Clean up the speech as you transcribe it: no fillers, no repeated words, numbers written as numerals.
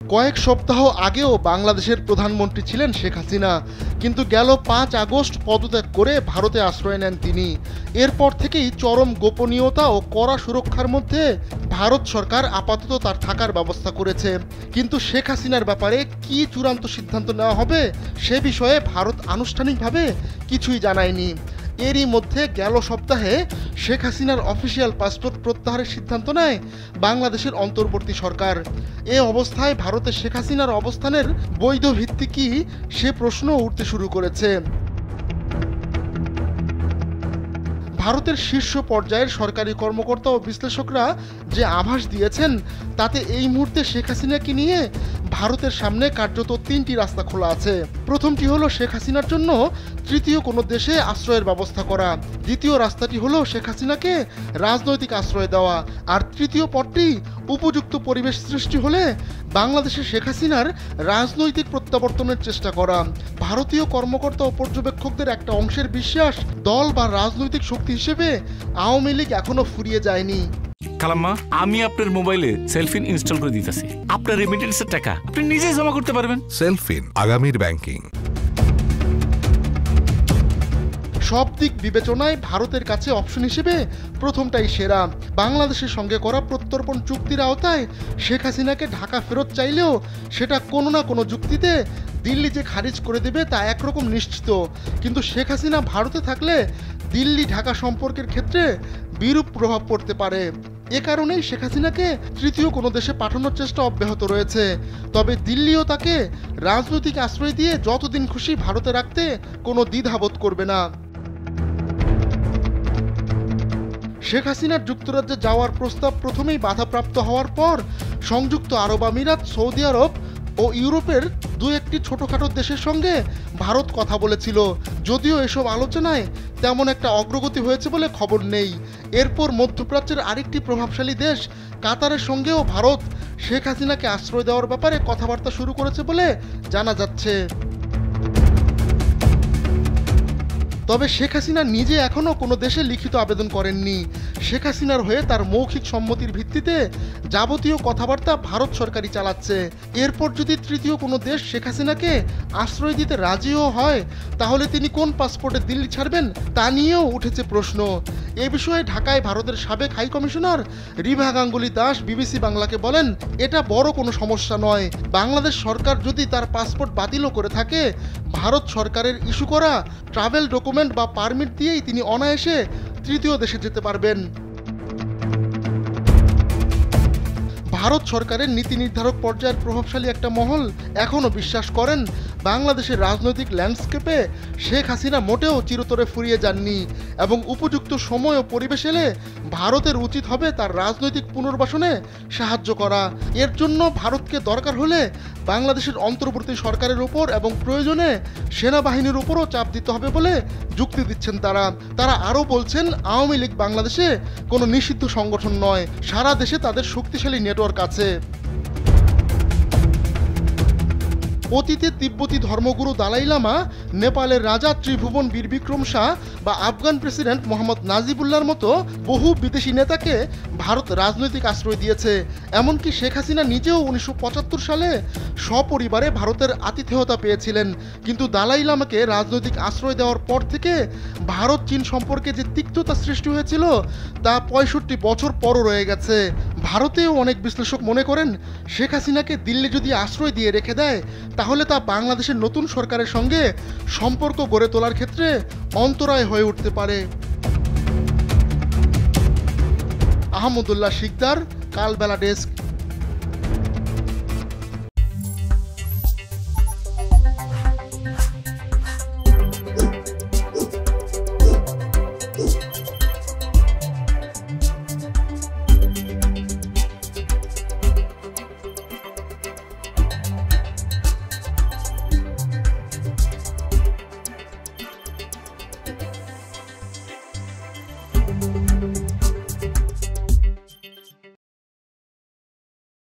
কয়েক সপ্তাহ আগেও বাংলাদেশের প্রধানমন্ত্রী ছিলেন শেখ হাসিনা, কিন্তু গেল ৫ আগস্ট পদত্যাগ করে ভারতে আশ্রয় নেন তিনি। এরপর থেকেই চরম গোপনীয়তা ও কড়া সুরক্ষার মধ্যে ভারত সরকার আপাতত তার থাকার ব্যবস্থা করেছে। কিন্তু শেখ হাসিনার ব্যাপারে কি চূড়ান্ত সিদ্ধান্ত নেওয়া হবে সে বিষয়ে ভারত আনুষ্ঠানিকভাবে কিছুই জানায়নি। এরই মধ্যে গেল সপ্তাহে শেখ হাসিনার অফিসিয়াল পাসপোর্ট প্রত্যাহারের সিদ্ধান্ত নেয় বাংলাদেশের অন্তর্বর্তী সরকার। এ অবস্থায় ভারতে শেখ হাসিনার অবস্থানের বৈধ ভিত্তি কি সে প্রশ্ন উঠতে শুরু করেছে। ভারতের শীর্ষ পর্যায়ের সরকারি কর্মকর্তা ও বিশ্লেষকরা যে আভাস দিয়েছেন তাতে এই মুহূর্তে শেখ হাসিনাকে নিয়ে ভারতের সামনে কার্যত ৩টি রাস্তা খোলা আছে। প্রথমটি হলো শেখ হাসিনার জন্য তৃতীয় কোনো দেশে আশ্রয়ের ব্যবস্থা করা। দ্বিতীয় রাস্তাটি হলো শেখ হাসিনাকে রাজনৈতিক আশ্রয় দেওয়া। আর তৃতীয় পথটি উপযুক্ত পরিবেশ সৃষ্টি হলে বাংলাদেশে শেখ হাসিনার রাজনৈতিক প্রত্যাবর্তনের চেষ্টা করা। ভারতীয় কর্মকর্তা ও পর্যবেক্ষকদের একটা অংশের বিশ্বাস, দল বা রাজনৈতিক শক্তি হিসেবে আওয়ামী লীগ এখনো ফুরিয়ে যায়নি। খালাম্মা, আমি আপনার মোবাইলে সেলফিন ইনস্টল করে দিতেছি। আপনার রেমিটেন্সের টাকা আপনি নিজেই জমা করতে পারবেন। সেলফিন, আগামীর ব্যাংকিং। সব দিক বিবেচনায় ভারতের কাছে অপশন হিসেবে প্রথমটাই সেরা। বাংলাদেশের সঙ্গে করা প্রত্যর্পণ চুক্তির আওতায় শেখ হাসিনাকে ঢাকা ফেরত চাইলেও সেটা কোনো না কোনো যুক্তিতে দিল্লি যে খারিজ করে দেবে তা একরকম নিশ্চিত। কিন্তু শেখ হাসিনা ভারতে থাকলে দিল্লি ঢাকা সম্পর্কের ক্ষেত্রে বিরূপ প্রভাব পড়তে পারে। এ কারণেই শেখ হাসিনাকে তৃতীয় কোনো দেশে পাঠানোর চেষ্টা অব্যাহত রয়েছে। তবে দিল্লিও তাকে রাজনৈতিক আশ্রয় দিয়ে যতদিন খুশি ভারতে রাখতে কোনো দ্বিধাবোধ করবে না। শেখ হাসিনার যুক্তরাজ্যে যাওয়ার প্রস্তাব প্রথমেই বাধাপ্রাপ্ত হওয়ার পর সংযুক্ত আরব আমিরাত, সৌদি আরব ও ইউরোপের দু একটি ছোটখাটো দেশের সঙ্গে ভারত কথা বলেছিল, যদিও এসব আলোচনায় তেমন একটা অগ্রগতি হয়েছে বলে খবর নেই। এরপর মধ্যপ্রাচ্যের আরেকটি প্রভাবশালী দেশ কাতারের সঙ্গেও ভারত শেখ হাসিনাকে আশ্রয় দেওয়ার ব্যাপারে কথাবার্তা শুরু করেছে বলে জানা যাচ্ছে। তবে শেখ হাসিনা নিজে এখনও কোনো দেশে লিখিত আবেদন করেননি। শেখ হাসিনার হয়ে তার মৌখিক সম্মতির ভিত্তিতে যাবতীয় কথাবার্তা ভারত সরকারই চালাচ্ছে। এরপর যদি তৃতীয় কোনো দেশ শেখ হাসিনাকে আশ্রয় দিতে রাজিও হয় তাহলে তিনি কোন পাসপোর্টে দিল্লি ছাড়বেন তা নিয়েও উঠেছে প্রশ্ন। এ বিষয়ে ঢাকায় ভারতের সাবেক high commissioner Riva Ganguly Das BBC বাংলাকে বলেন, এটা বড় কোনো সমস্যা নয়। বাংলাদেশ সরকার যদি তার পাসপোর্ট বাতিলও করে থাকে, ভারত সরকারের ইস্যু করা ট্রাভেল ডকুমেন্ট বা পারমিট দিয়েই তিনি অনায়াসে তৃতীয় দেশে যেতে পারবেন। ভারত সরকারের নীতি নির্ধারক পর্যায়ের প্রভাবশালী একটা মহল এখনও বিশ্বাস করেন বাংলাদেশের রাজনৈতিক ল্যান্ডস্কেপে শেখ হাসিনা মোটেও চিরতরে ফুরিয়ে যাননি এবং উপযুক্ত সময় ও পরিবেশ এলে ভারতের উচিত হবে তার রাজনৈতিক পুনর্বাসনে সাহায্য করা। এর জন্য ভারতকে দরকার হলে বাংলাদেশের অন্তর্বর্তী সরকারের উপর এবং প্রয়োজনে সেনাবাহিনীর উপরও চাপ দিতে হবে বলে যুক্তি দিচ্ছেন তারা আরও বলছেন, আওয়ামী লীগ বাংলাদেশে কোনো নিষিদ্ধ সংগঠন নয়, সারা দেশে তাদের শক্তিশালী নেটওয়ার্ক আছে। অতীতে তিব্বতী ধর্মগুরু দালাই লামা, নেপালের রাজা ত্রিভুবন বীরবিক্রম শাহ বা আফগান প্রেসিডেন্ট মোহাম্মদ নাজিবুল্লাহর মতো বহু বিদেশি নেতাকে ভারত রাজনৈতিক আশ্রয় দিয়েছে। এমনকি শেখ হাসিনা নিজেও ১৯৭৫ সালে সপরিবারে ভারতের আতিথেয়তা পেয়েছিলেন। কিন্তু দালাই লামাকে রাজনৈতিক আশ্রয় দেওয়ার পর থেকে ভারত চীন সম্পর্কে যে তিক্ততা সৃষ্টি হয়েছিল তা ৬৫ বছর পরও রয়ে গেছে। ভারতেও অনেক বিশ্লেষক মনে করেন শেখ হাসিনাকে দিল্লি যদি আশ্রয় দিয়ে রেখে দেয় তাহলে তা বাংলাদেশের নতুন সরকারের সঙ্গে সম্পর্ক গড়ে তোলার ক্ষেত্রে অন্তরায় হয়ে উঠতে পারে। আহমদুল্লাহ শিকদার, কালবেলা ডেস্ক।